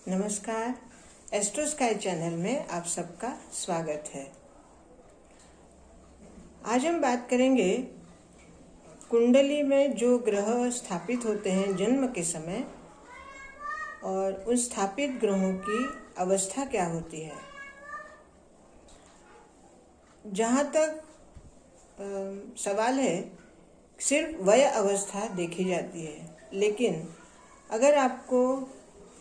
नमस्कार। Astro sky channel में आप सबका स्वागत है। आज हम बात करेंगे कुंडली में जो ग्रह स्थापित होते हैं जन्म के समय और उन स्थापित ग्रहों की अवस्था क्या होती है। जहाँ तक सवाल है, सिर्फ वय अवस्था देखी जाती है, लेकिन अगर आपको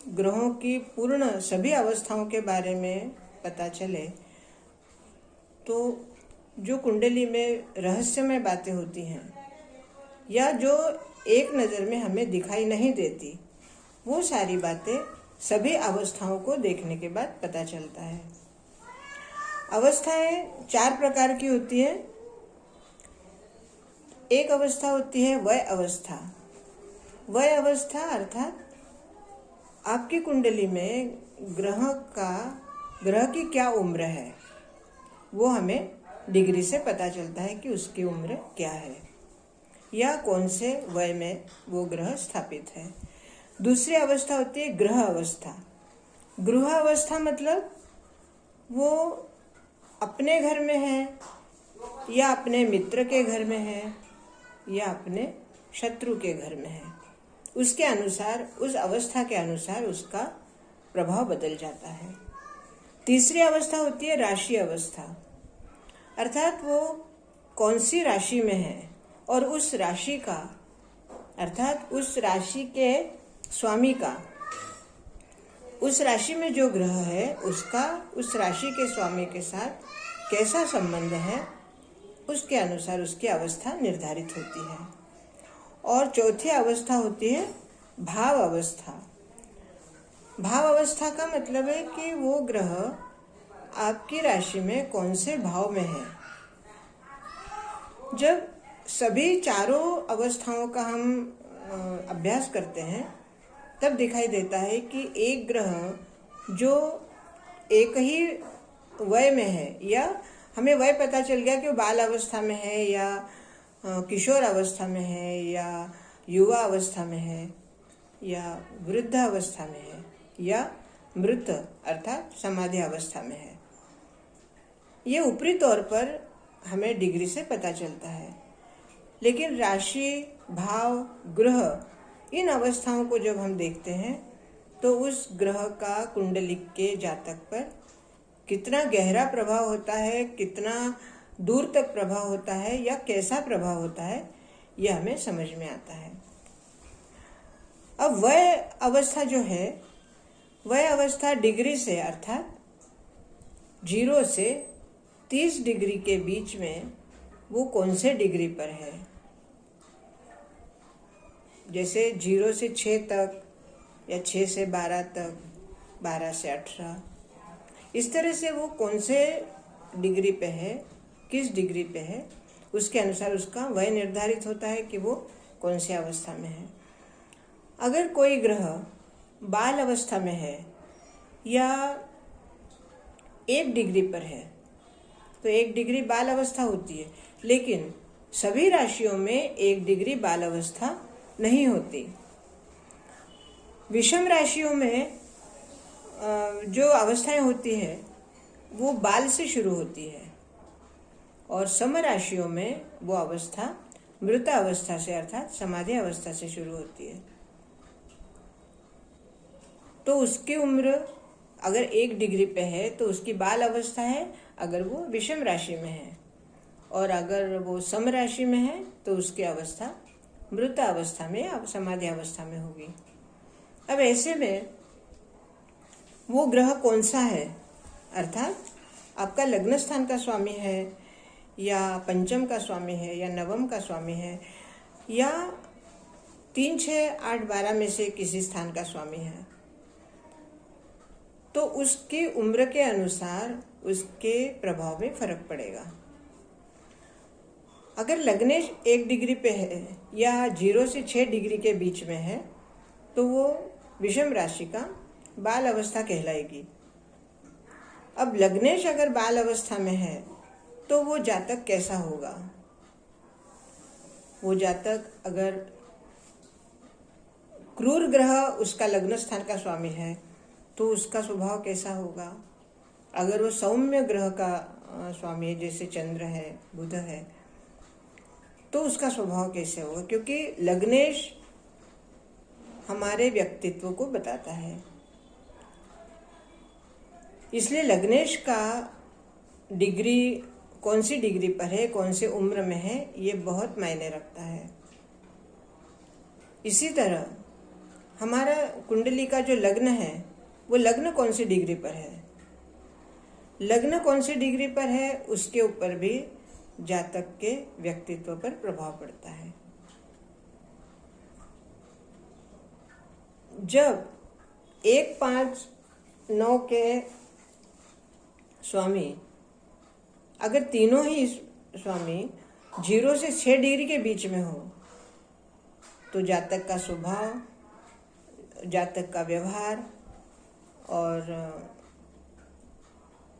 ग्रहों की पूर्ण सभी अवस्थाओं के बारे में पता चले तो जो कुंडली में रहस्यमय बातें होती हैं या जो एक नज़र में हमें दिखाई नहीं देती, वो सारी बातें सभी अवस्थाओं को देखने के बाद पता चलता है। अवस्थाएं 4 प्रकार की होती हैं। एक अवस्था होती है वय अवस्था। वय अवस्था अर्थात आपकी कुंडली में ग्रह की क्या उम्र है, वो हमें डिग्री से पता चलता है कि उसकी उम्र क्या है या कौन से वय में वो ग्रह स्थापित है। दूसरी अवस्था होती है ग्रह अवस्था। ग्रह अवस्था मतलब वो अपने घर में है या अपने मित्र के घर में है या अपने शत्रु के घर में है। उसके अनुसार, उस अवस्था के अनुसार उसका प्रभाव बदल जाता है। तीसरी अवस्था होती है राशि अवस्था, अर्थात वो कौन सी राशि में है और उस राशि का, अर्थात उस राशि के स्वामी का, उस राशि में जो ग्रह है उसका उस राशि के स्वामी के साथ कैसा संबंध है, उसके अनुसार उसकी अवस्था निर्धारित होती है। और चौथी अवस्था होती है भाव अवस्था। भाव अवस्था का मतलब है कि वो ग्रह आपकी राशि में कौन से भाव में है। जब सभी चारों अवस्थाओं का हम अभ्यास करते हैं तब दिखाई देता है कि एक ग्रह जो एक ही वय में है, या हमें वय पता चल गया कि वो बाल अवस्था में है या किशोर अवस्था में है या युवा अवस्था में है या वृद्ध अवस्था में है या मृत अर्थात समाधि अवस्था में है। ये ऊपरी तौर पर हमें डिग्री से पता चलता है, लेकिन राशि, भाव, ग्रह, इन अवस्थाओं को जब हम देखते हैं तो उस ग्रह का कुंडली के जातक पर कितना गहरा प्रभाव होता है, कितना दूर तक प्रभाव होता है या कैसा प्रभाव होता है, यह हमें समझ में आता है। अब वह अवस्था जो है, वह अवस्था डिग्री से अर्थात 0 से 30 डिग्री के बीच में वो कौन से डिग्री पर है। जैसे 0 से 6 तक या 6 से 12 तक, 12 से 18, इस तरह से वो कौन से डिग्री पे है, किस डिग्री पे है, उसके अनुसार उसका वय निर्धारित होता है कि वो कौन सी अवस्था में है। अगर कोई ग्रह बाल अवस्था में है या 1 डिग्री पर है तो 1 डिग्री बाल अवस्था होती है, लेकिन सभी राशियों में 1 डिग्री बाल अवस्था नहीं होती। विषम राशियों में जो अवस्थाएं होती है वो बाल से शुरू होती है और सम राशियों में वो अवस्था मृत अवस्था से अर्थात समाधि अवस्था से शुरू होती है। तो उसकी उम्र अगर 1 डिग्री पे है तो उसकी बाल अवस्था है अगर वो विषम राशि में है, और अगर वो सम राशि में है तो उसकी अवस्था मृत अवस्था में या समाधि अवस्था में होगी। अब ऐसे में वो ग्रह कौन सा है, अर्थात आपका लग्न स्थान का स्वामी है या पंचम का स्वामी है या नवम का स्वामी है या 3, 6, 8, 12 में से किसी स्थान का स्वामी है, तो उसकी उम्र के अनुसार उसके प्रभाव में फर्क पड़ेगा। अगर लग्नेश 1 डिग्री पे है या 0 से 6 डिग्री के बीच में है तो वो विषम राशि का बाल अवस्था कहलाएगी। अब लग्नेश अगर बाल अवस्था में है तो वो जातक कैसा होगा। वो जातक अगर क्रूर ग्रह उसका लग्न स्थान का स्वामी है तो उसका स्वभाव कैसा होगा। अगर वो सौम्य ग्रह का स्वामी है, जैसे चंद्र है, बुध है, तो उसका स्वभाव कैसे होगा, क्योंकि लग्नेश हमारे व्यक्तित्व को बताता है। इसलिए लग्नेश का डिग्री कौन सी डिग्री पर है, कौन सी उम्र में है, ये बहुत मायने रखता है। इसी तरह हमारा कुंडली का जो लग्न है, वो लग्न कौन सी डिग्री पर है, लग्न कौन सी डिग्री पर है, उसके ऊपर भी जातक के व्यक्तित्व पर प्रभाव पड़ता है। जब 1, 5, 9 के स्वामी, अगर तीनों ही स्वामी 0 से 6 डिग्री के बीच में हो, तो जातक का स्वभाव, जातक का व्यवहार, और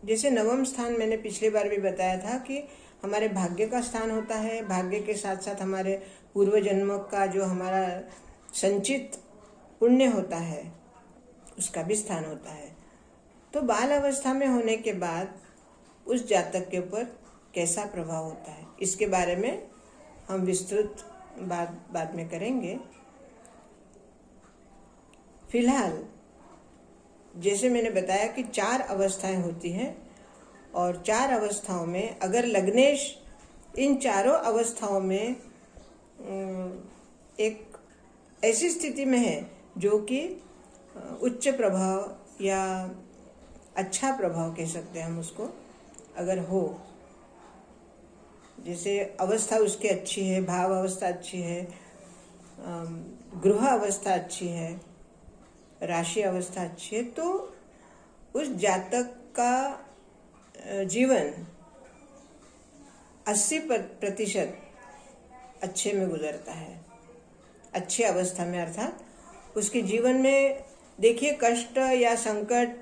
जैसे नवम स्थान मैंने पिछली बार भी बताया था कि हमारे भाग्य का स्थान होता है। भाग्य के साथ साथ हमारे पूर्व जन्म का जो हमारा संचित पुण्य होता है, उसका भी स्थान होता है। तो बाल अवस्था में होने के बाद उस जातक के ऊपर कैसा प्रभाव होता है, इसके बारे में हम विस्तृत बाद में करेंगे। फिलहाल जैसे मैंने बताया कि 4 अवस्थाएं होती हैं, और 4 अवस्थाओं में अगर लग्नेश इन चारों अवस्थाओं में एक ऐसी स्थिति में है जो कि उच्च प्रभाव या अच्छा प्रभाव कह सकते हैं हम उसको, अगर हो, जैसे अवस्था उसकी अच्छी है, भाव अवस्था अच्छी है, गृह अवस्था अच्छी है, राशि अवस्था अच्छी है, तो उस जातक का जीवन 80% अच्छे में गुजरता है, अच्छे अवस्था में। अर्थात उसके जीवन में देखिए कष्ट या संकट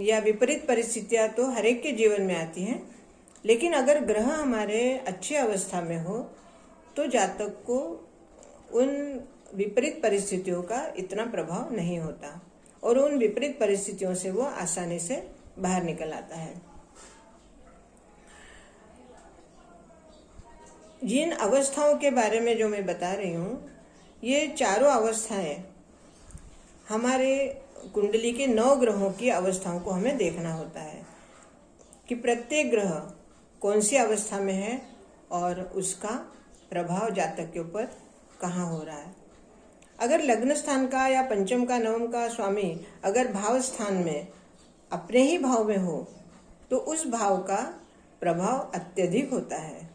या विपरीत परिस्थितियां तो हर एक के जीवन में आती हैं, लेकिन अगर ग्रह हमारे अच्छी अवस्था में हो तो जातक को उन विपरीत परिस्थितियों का इतना प्रभाव नहीं होता, और उन विपरीत परिस्थितियों से वो आसानी से बाहर निकल आता है। जिन अवस्थाओं के बारे में जो मैं बता रही हूँ, ये चारों अवस्थाएं हमारे कुंडली के 9 ग्रहों की अवस्थाओं को हमें देखना होता है कि प्रत्येक ग्रह कौन सी अवस्था में है और उसका प्रभाव जातक के ऊपर कहाँ हो रहा है। अगर लग्न स्थान का या पंचम का, नवम का स्वामी अगर भाव स्थान में अपने ही भाव में हो, तो उस भाव का प्रभाव अत्यधिक होता है।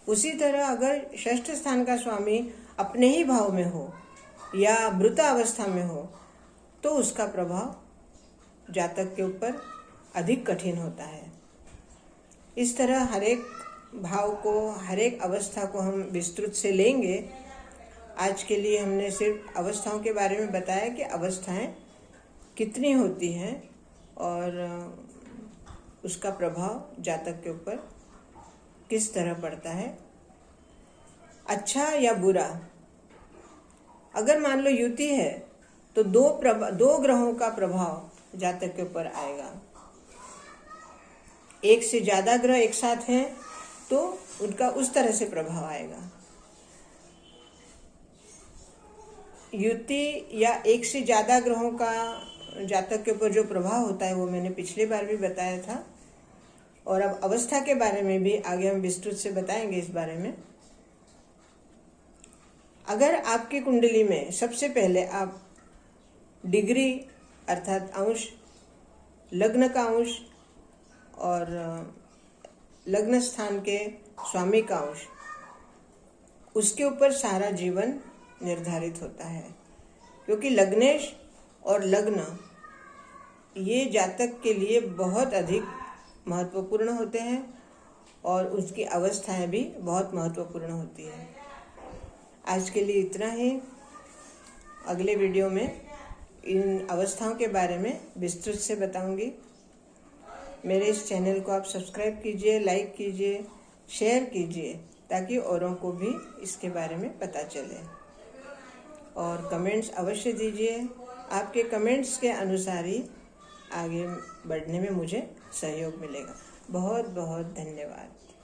उसी तरह अगर षष्ठ स्थान का स्वामी अपने ही भाव में हो या मृत अवस्था में हो, तो उसका प्रभाव जातक के ऊपर अधिक कठिन होता है। इस तरह हर एक भाव को, हर एक अवस्था को हम विस्तृत से लेंगे। आज के लिए हमने सिर्फ अवस्थाओं के बारे में बताया कि अवस्थाएं कितनी होती हैं और उसका प्रभाव जातक के ऊपर किस तरह पड़ता है, अच्छा या बुरा। अगर मान लो युति है तो 2 ग्रहों का प्रभाव जातक के ऊपर आएगा। एक से ज्यादा ग्रह एक साथ हैं तो उनका उस तरह से प्रभाव आएगा। युति या एक से ज्यादा ग्रहों का जातक के ऊपर जो प्रभाव होता है वो मैंने पिछली बार भी बताया था, और अब अवस्था के बारे में भी आगे हम विस्तृत से बताएंगे इस बारे में। अगर आपकी कुंडली में सबसे पहले आप डिग्री अर्थात अंश, लग्न का अंश और लग्न स्थान के स्वामी का अंश, उसके ऊपर सारा जीवन निर्धारित होता है, क्योंकि लग्नेश और लग्न ये जातक के लिए बहुत अधिक महत्वपूर्ण होते हैं और उसकी अवस्थाएं भी बहुत महत्वपूर्ण होती है। आज के लिए इतना ही। अगले वीडियो में इन अवस्थाओं के बारे में विस्तृत से बताऊंगी। मेरे इस चैनल को आप सब्सक्राइब कीजिए, लाइक कीजिए, शेयर कीजिए, ताकि औरों को भी इसके बारे में पता चले, और कमेंट्स अवश्य दीजिए। आपके कमेंट्स के अनुसार ही आगे बढ़ने में मुझे सहयोग मिलेगा। बहुत बहुत धन्यवाद।